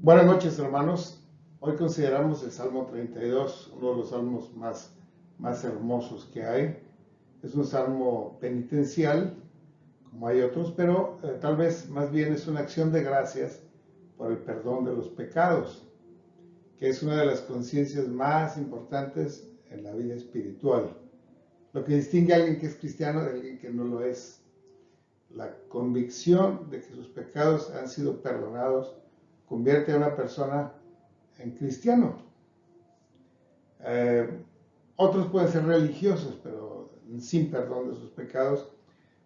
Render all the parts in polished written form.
Buenas noches, hermanos. Hoy consideramos el Salmo 32, uno de los salmos más hermosos que hay. Es un salmo penitencial, como hay otros, pero tal vez más bien es una acción de gracias por el perdón de los pecados, que es una de las conciencias más importantes en la vida espiritual. Lo que distingue a alguien que es cristiano de alguien que no lo es. La convicción de que sus pecados han sido perdonados convierte a una persona en cristiano. Otros pueden ser religiosos, pero sin perdón de sus pecados,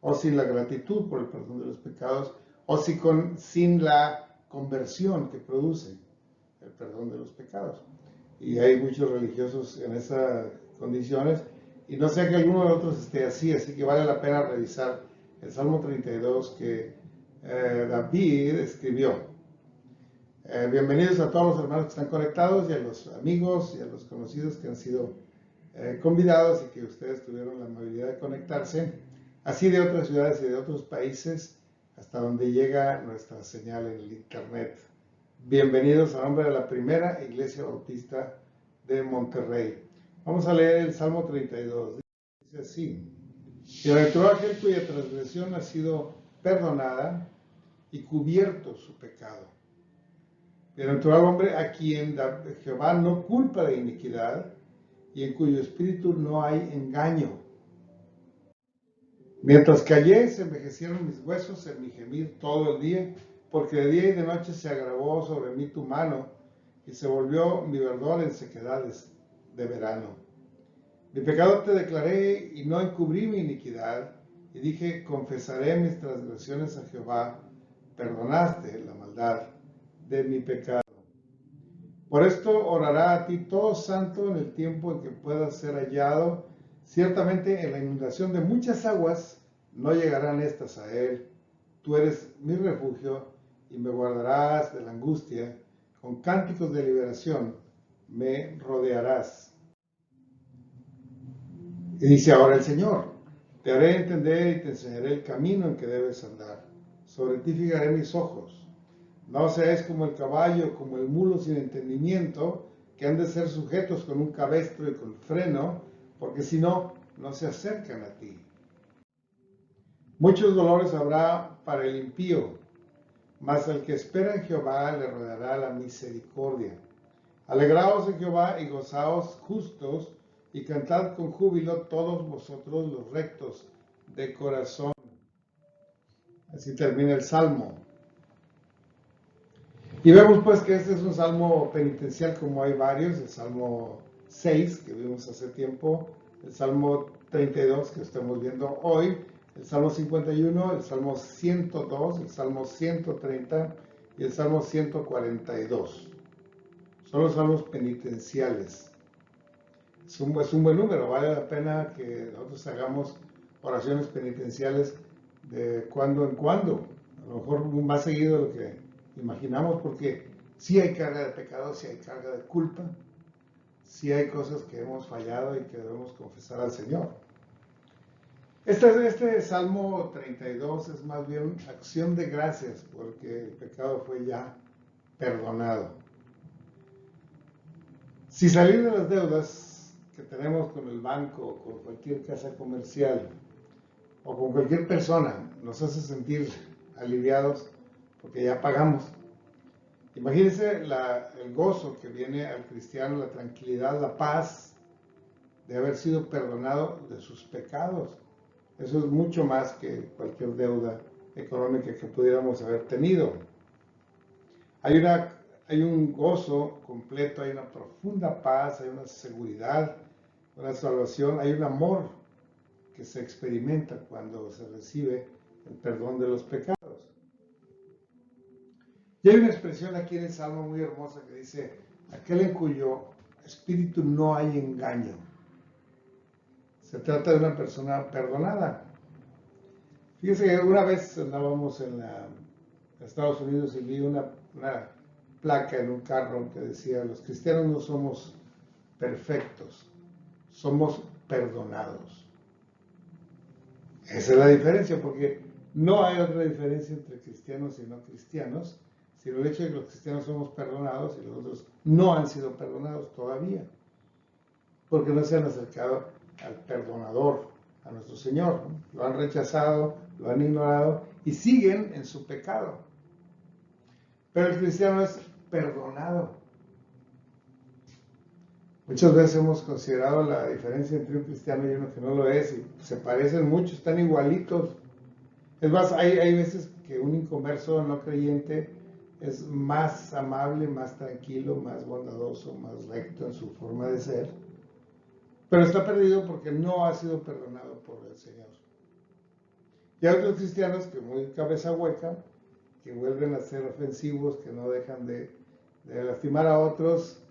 o sin la gratitud por el perdón de los pecados, o sin la conversión que produce el perdón de los pecados. Y hay muchos religiosos en esas condiciones, y no sé que alguno de otros esté así que vale la pena revisar el Salmo 32 que David escribió. Bienvenidos a todos los hermanos que están conectados y a los amigos y a los conocidos que han sido convidados y que ustedes tuvieron la amabilidad de conectarse, así de otras ciudades y de otros países hasta donde llega nuestra señal en el internet. Bienvenidos a nombre de la primera Iglesia Bautista de Monterrey. Vamos a leer el Salmo 32. Dice así: Bienaventurado aquel cuya transgresión ha sido perdonada y cubierto su pecado. Bienaventurado hombre a quien Jehová no culpa de iniquidad y en cuyo espíritu no hay engaño. Mientras callé, se envejecieron mis huesos en mi gemir todo el día, porque de día y de noche se agravó sobre mí tu mano y se volvió mi verdor en sequedades de verano. Mi pecado te declaré y no encubrí mi iniquidad, y dije, confesaré mis transgresiones a Jehová, perdonaste la maldad de mi pecado. Por esto orará a ti todo santo en el tiempo en que puedas ser hallado. Ciertamente en la inundación de muchas aguas no llegarán estas a él. Tú eres mi refugio y me guardarás de la angustia. Con cánticos de liberación me rodearás. Y dice ahora el Señor: te haré entender y te enseñaré el camino en que debes andar. Sobre ti fijaré mis ojos. No seáis como el caballo, como el mulo sin entendimiento, que han de ser sujetos con un cabestro y con freno, porque si no, no se acercan a ti. Muchos dolores habrá para el impío, mas al que espera en Jehová le rodeará la misericordia. Alegraos en Jehová y gozaos justos, y cantad con júbilo todos vosotros los rectos de corazón. Así termina el Salmo. Y vemos pues que este es un salmo penitencial, como hay varios: el Salmo 6 que vimos hace tiempo, el Salmo 32 que estamos viendo hoy, el Salmo 51, el Salmo 102, el Salmo 130 y el Salmo 142. Son los salmos penitenciales. Es un buen número, vale la pena que nosotros hagamos oraciones penitenciales de cuando en cuando, a lo mejor más seguido de lo que imaginamos, porque sí hay carga de pecado, sí hay carga de culpa, sí hay cosas que hemos fallado y que debemos confesar al Señor. Este Salmo 32 es más bien acción de gracias, porque el pecado fue ya perdonado. Si salir de las deudas que tenemos con el banco, o con cualquier casa comercial, o con cualquier persona, nos hace sentir aliviados porque ya pagamos, imagínense el gozo que viene al cristiano, la tranquilidad, la paz de haber sido perdonado de sus pecados. Eso es mucho más que cualquier deuda económica que pudiéramos haber tenido. Hay un gozo completo, hay una profunda paz, hay una seguridad, una salvación, hay un amor que se experimenta cuando se recibe el perdón de los pecados. Y hay una expresión aquí en el Salmo muy hermosa que dice: aquel en cuyo espíritu no hay engaño. Se trata de una persona perdonada. Fíjense que una vez andábamos en Estados Unidos y vi una placa en un carro que decía: los cristianos no somos perfectos, somos perdonados. Esa es la diferencia, porque no hay otra diferencia entre cristianos y no cristianos, sino el hecho de que los cristianos somos perdonados y los otros no han sido perdonados todavía, porque no se han acercado al perdonador, a nuestro Señor, ¿no? Lo han rechazado, lo han ignorado y siguen en su pecado. Pero el cristiano es perdonado. Muchas veces hemos considerado la diferencia entre un cristiano y uno que no lo es, y se parecen mucho, están igualitos. Es más, hay veces que un inconverso no creyente es más amable, más tranquilo, más bondadoso, más recto en su forma de ser, pero está perdido porque no ha sido perdonado por el Señor. Y hay otros cristianos que muy cabeza hueca, que vuelven a ser ofensivos, que no dejan de lastimar a otros,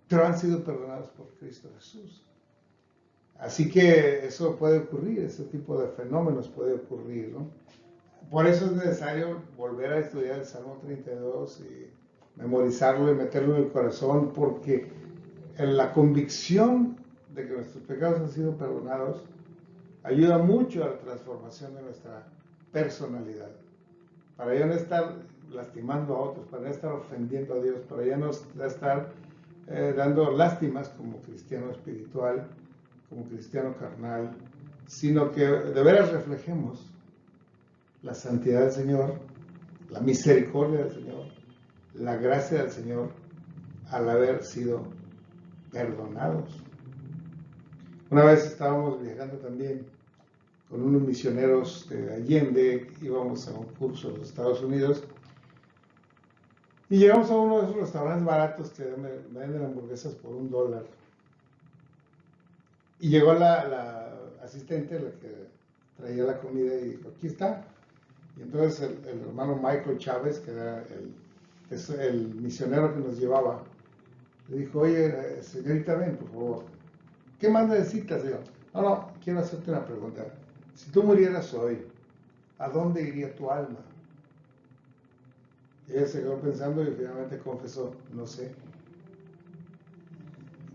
pero han sido perdonados por Cristo Jesús. Así que eso puede ocurrir, ese tipo de fenómenos puede ocurrir, ¿no? Por eso es necesario volver a estudiar el Salmo 32 y memorizarlo y meterlo en el corazón, porque la convicción de que nuestros pecados han sido perdonados ayuda mucho a la transformación de nuestra personalidad. Para ya no estar lastimando a otros, para ya no estar ofendiendo a Dios, para ya no estar dando lástimas como cristiano espiritual, como cristiano carnal, sino que de veras reflejemos la santidad del Señor, la misericordia del Señor, la gracia del Señor al haber sido perdonados. Una vez estábamos viajando también con unos misioneros de Allende, íbamos a un curso en los Estados Unidos y llegamos a uno de esos restaurantes baratos que me venden hamburguesas por $1. Y llegó la asistente, la que traía la comida, y dijo, aquí está. Y entonces el hermano Michael Chávez, que era el misionero que nos llevaba, le dijo, oye, señorita, ven, por favor. ¿Qué más necesitas, señor? No, quiero hacerte una pregunta. Si tú murieras hoy, ¿a dónde iría tu alma? Y ella se quedó pensando y finalmente confesó, no sé.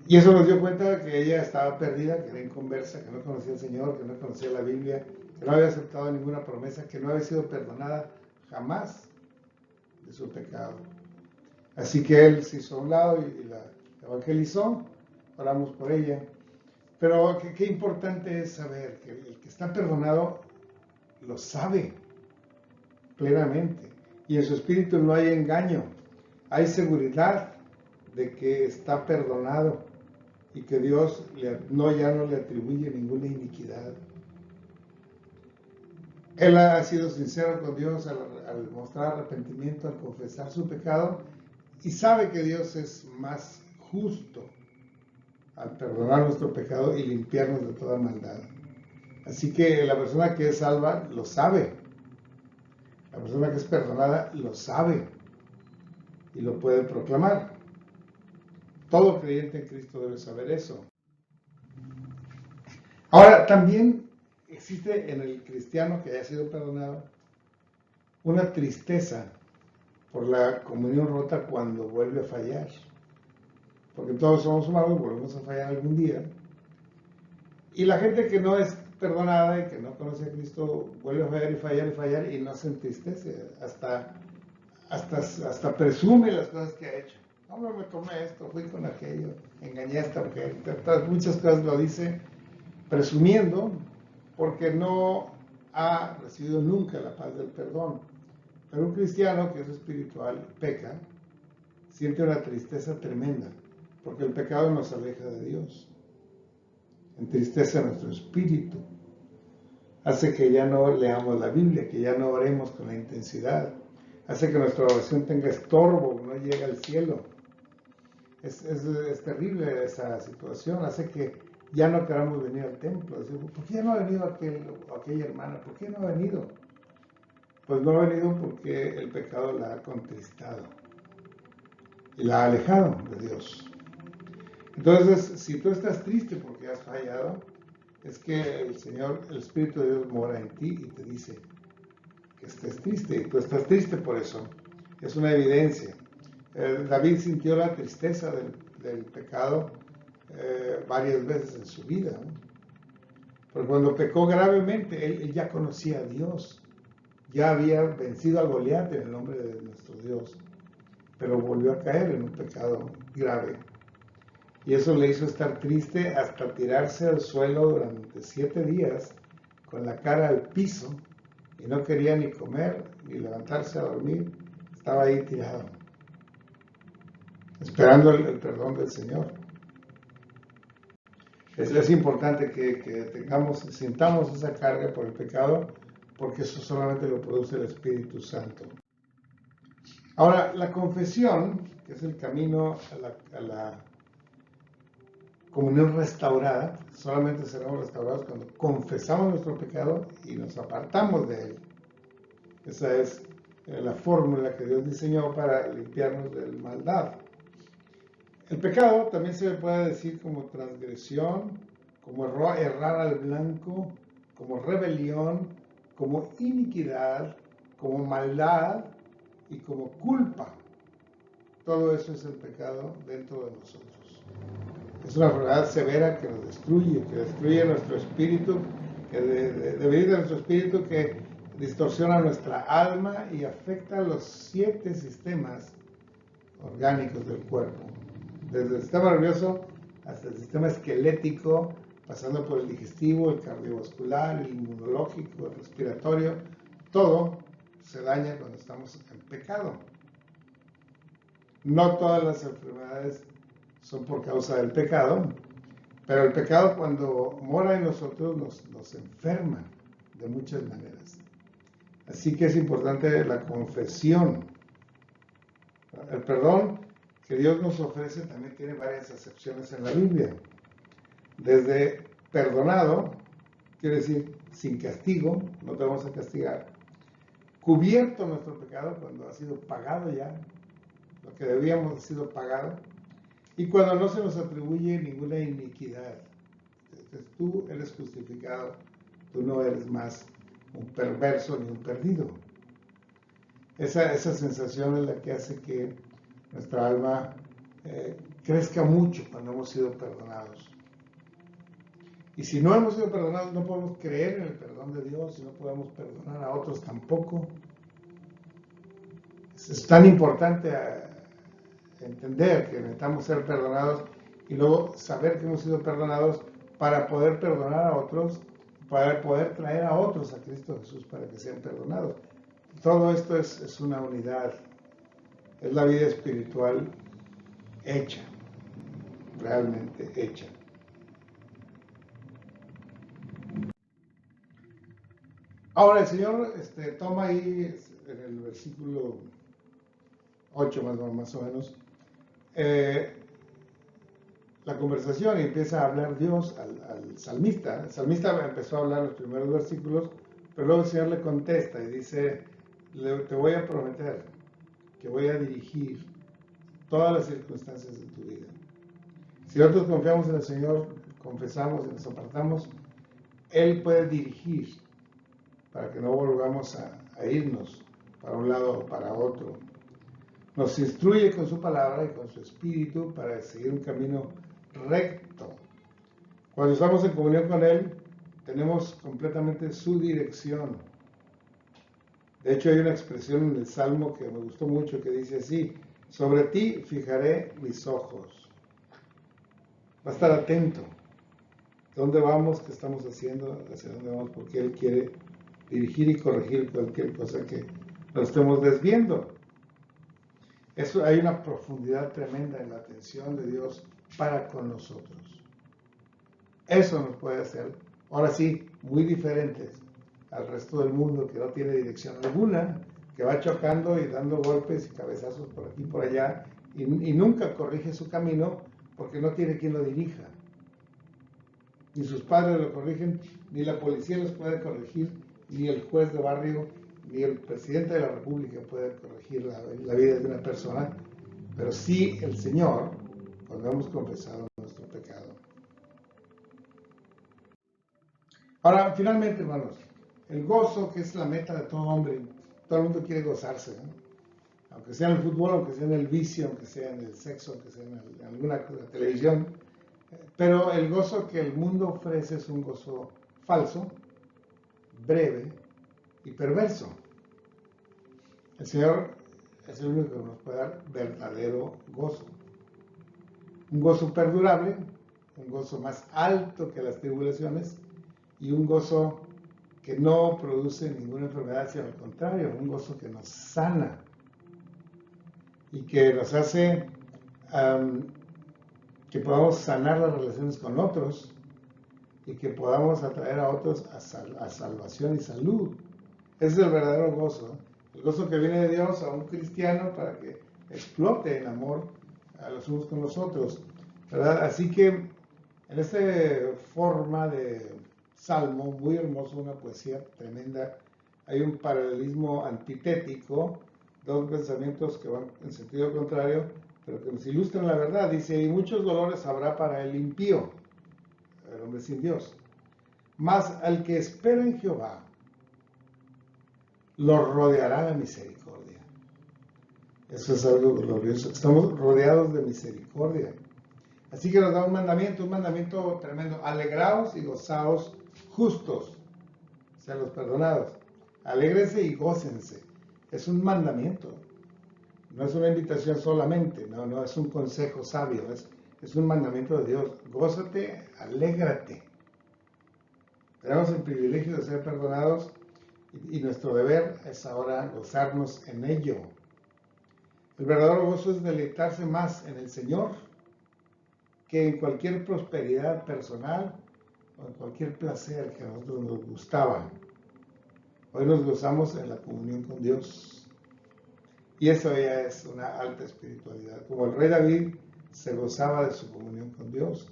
Y eso nos dio cuenta de que ella estaba perdida, que era inconversa, que no conocía al Señor, que no conocía la Biblia, que no había aceptado ninguna promesa, que no había sido perdonada jamás de su pecado. Así que él se hizo a un lado y la evangelizó, oramos por ella. Pero qué importante es saber que el que está perdonado lo sabe plenamente, y en su espíritu no hay engaño, hay seguridad de que está perdonado y que Dios ya no le atribuye ninguna iniquidad. Él ha sido sincero con Dios al mostrar arrepentimiento, al confesar su pecado, y sabe que Dios es más justo al perdonar nuestro pecado y limpiarnos de toda maldad. Así que la persona que es salva lo sabe. La persona que es perdonada lo sabe y lo puede proclamar. Todo creyente en Cristo debe saber eso. Ahora, también existe en el cristiano que haya sido perdonado una tristeza por la comunión rota cuando vuelve a fallar. Porque todos somos humanos, volvemos a fallar algún día. Y la gente que no es perdonada y que no conoce a Cristo vuelve a fallar y fallar y fallar y no se entristece, hasta presume las cosas que ha hecho. No, me tomé esto, fui con aquello, engañé a esta mujer, muchas cosas lo dice presumiendo, porque no ha recibido nunca la paz del perdón. Pero un cristiano que es espiritual, peca, siente una tristeza tremenda, porque el pecado nos aleja de Dios, entristece nuestro espíritu, hace que ya no leamos la Biblia, que ya no oremos con la intensidad, hace que nuestra oración tenga estorbo, no llegue al cielo. Es terrible esa situación, hace que ya no queramos venir al templo. Decimos, ¿por qué ya no ha venido aquella hermana? ¿Por qué no ha venido? Pues no ha venido porque el pecado la ha contristado y la ha alejado de Dios. Entonces, si tú estás triste porque has fallado, es que el Señor, el Espíritu de Dios mora en ti y te dice que estés triste, y tú estás triste por eso. Es una evidencia. David sintió la tristeza del pecado varias veces en su vida, ¿no? Porque cuando pecó gravemente, él ya conocía a Dios, ya había vencido a Goliat en el nombre de nuestro Dios, pero volvió a caer en un pecado grave. Y eso le hizo estar triste hasta tirarse al suelo durante 7 días con la cara al piso y no quería ni comer ni levantarse a dormir. Estaba ahí tirado, esperando el perdón del Señor. Es importante que sintamos esa carga por el pecado, porque eso solamente lo produce el Espíritu Santo. Ahora, la confesión, que es el camino a la comunión restaurada, solamente seremos restaurados cuando confesamos nuestro pecado y nos apartamos de él. Esa es la fórmula que Dios diseñó para limpiarnos de maldad. El pecado también se le puede decir como transgresión, como errar al blanco, como rebelión, como iniquidad, como maldad y como culpa. Todo eso es el pecado dentro de nosotros. Es una enfermedad severa que nos destruye nuestro espíritu, que debilita nuestro espíritu, que distorsiona nuestra alma y afecta los 7 sistemas orgánicos del cuerpo. Desde el sistema nervioso hasta el sistema esquelético, pasando por el digestivo, el cardiovascular, el inmunológico, el respiratorio, todo se daña cuando estamos en pecado. No todas las enfermedades son por causa del pecado, pero el pecado cuando mora en nosotros nos enferma de muchas maneras. Así que es importante la confesión. El perdón que Dios nos ofrece también tiene varias acepciones en la Biblia. Desde perdonado, quiere decir sin castigo, no te vamos a castigar. Cubierto nuestro pecado cuando ha sido pagado ya, lo que debíamos ha sido pagado. Y cuando no se nos atribuye ninguna iniquidad. Entonces, tú eres justificado, tú no eres más un perverso ni un perdido. Esa sensación es la que hace que nuestra alma crezca mucho cuando hemos sido perdonados. Y si no hemos sido perdonados, no podemos creer en el perdón de Dios y no podemos perdonar a otros tampoco. Es tan importante entender que necesitamos ser perdonados y luego saber que hemos sido perdonados para poder perdonar a otros, para poder traer a otros a Cristo Jesús para que sean perdonados. Todo esto es una unidad, es la vida espiritual hecha, realmente hecha. Ahora el Señor toma ahí en el versículo 8 más o menos la conversación y empieza a hablar Dios al salmista. El salmista empezó a hablar los primeros versículos, pero luego el Señor le contesta y dice, te voy a prometer que voy a dirigir todas las circunstancias de tu vida. Si nosotros confiamos en el Señor, confesamos y nos apartamos, Él puede dirigir para que no volvamos a irnos para un lado o para otro. Nos instruye con su palabra y con su espíritu para seguir un camino recto. Cuando estamos en comunión con Él, tenemos completamente su dirección. De hecho, hay una expresión en el Salmo que me gustó mucho que dice así, sobre ti fijaré mis ojos. Va a estar atento. ¿Dónde vamos? ¿Qué estamos haciendo? ¿Hacia dónde vamos? Porque Él quiere dirigir y corregir cualquier cosa que nos estemos desviando. Hay una profundidad tremenda en la atención de Dios para con nosotros. Eso nos puede hacer, ahora sí, muy diferentes al resto del mundo que no tiene dirección alguna, que va chocando y dando golpes y cabezazos por aquí y por allá y nunca corrige su camino porque no tiene quien lo dirija. Ni sus padres lo corrigen, ni la policía los puede corregir, ni el juez de barrio, ni el presidente de la República puede corregir la vida de una persona, pero sí el Señor, cuando hemos confesado nuestro pecado. Ahora, finalmente, hermanos, el gozo, que es la meta de todo hombre, todo el mundo quiere gozarse, ¿no? Aunque sea en el fútbol, aunque sea en el vicio, aunque sea en el sexo, aunque sea en alguna televisión, pero el gozo que el mundo ofrece es un gozo falso, breve y perverso. El Señor es el único que nos puede dar verdadero gozo. Un gozo perdurable, un gozo más alto que las tribulaciones y un gozo que no produce ninguna enfermedad, sino al contrario, un gozo que nos sana y que nos hace que podamos sanar las relaciones con otros y que podamos atraer a otros a salvación y salud. Ese es el verdadero gozo, el gozo que viene de Dios a un cristiano para que explote en amor a los unos con los otros, ¿verdad? Así que en esta forma de salmo muy hermoso, una poesía tremenda, hay un paralelismo antitético, dos pensamientos que van en sentido contrario, pero que nos ilustran la verdad. Dice, y muchos dolores habrá para el impío, el hombre sin Dios, mas al que espera en Jehová, lo rodeará la misericordia. Eso es algo glorioso. Estamos rodeados de misericordia. Así que nos da un mandamiento tremendo. Alegraos y gozaos justos, sean los perdonados. Alégrense y gócense. Es un mandamiento. No es una invitación solamente, no es un consejo sabio, es un mandamiento de Dios. Gózate, alégrate. Tenemos el privilegio de ser perdonados y nuestro deber es ahora gozarnos en ello. El verdadero gozo es deleitarse más en el Señor que en cualquier prosperidad personal o en cualquier placer que a nosotros nos gustaba. Hoy nos gozamos en la comunión con Dios. Y eso ya es una alta espiritualidad. Como el rey David se gozaba de su comunión con Dios.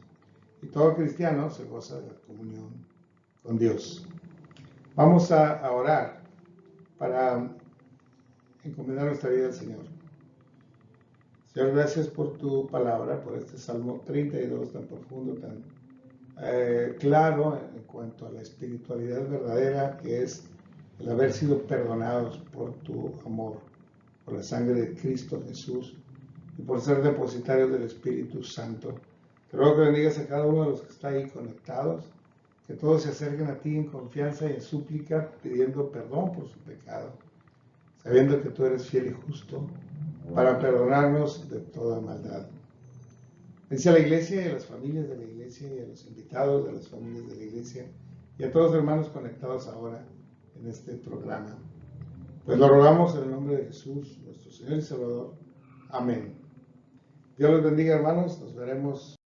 Y todo cristiano se goza de la comunión con Dios. Vamos a orar para encomendar nuestra vida al Señor. Señor, gracias por tu palabra, por este Salmo 32 tan profundo, tan claro en cuanto a la espiritualidad verdadera que es el haber sido perdonados por tu amor, por la sangre de Cristo Jesús y por ser depositarios del Espíritu Santo. Te ruego que bendigas a cada uno de los que está ahí conectados, que todos se acerquen a ti en confianza y en súplica, pidiendo perdón por su pecado, sabiendo que tú eres fiel y justo para perdonarnos de toda maldad. Bendice a la iglesia y a las familias de la iglesia y a los invitados de las familias de la iglesia y a todos los hermanos conectados ahora en este programa. Pues lo rogamos en el nombre de Jesús, nuestro Señor y Salvador. Amén. Dios los bendiga, hermanos. Nos veremos